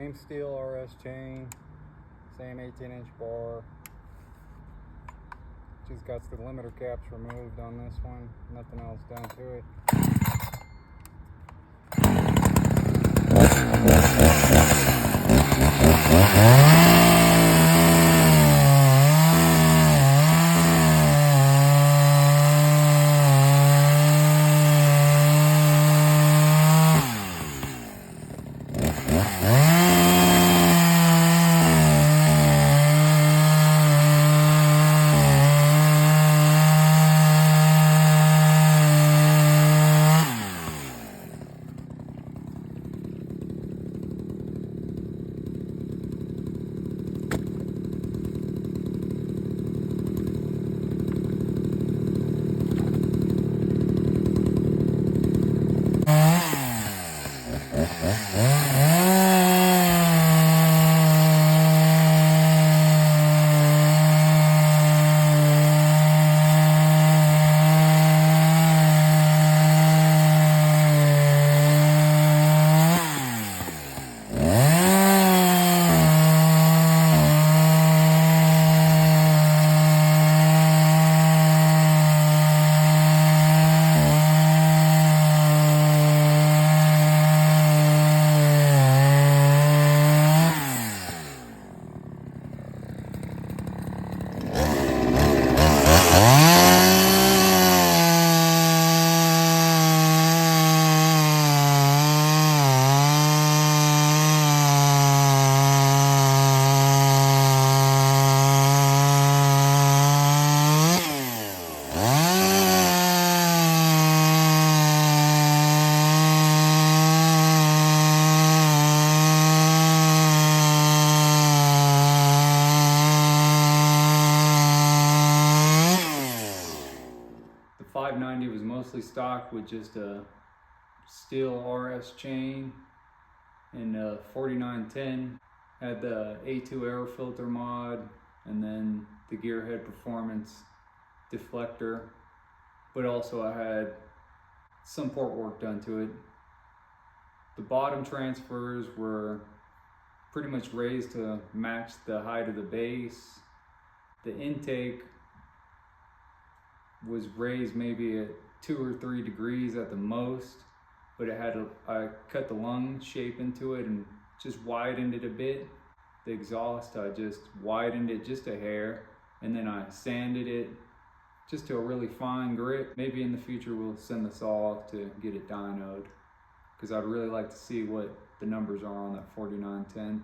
Same steel RS chain, same 18-inch bar. Just got the limiter caps removed on this one. Nothing else done to it. The 590 was mostly stock with just a steel RS chain, and the 4910 had the A2 air filter mod, and then the Gearhead Performance deflector, but also I had some port work done to it. The bottom transfers were pretty much raised to match the height of the base. The intake was raised maybe at 2 or 3 degrees at the most, but I cut the lung shape into it and just widened it a bit. The exhaust, I just widened it just a hair, and then I sanded it just to a really fine grit. Maybe in the future we'll send the saw off to get it dynoed, because I'd really like to see what the numbers are on that 4910.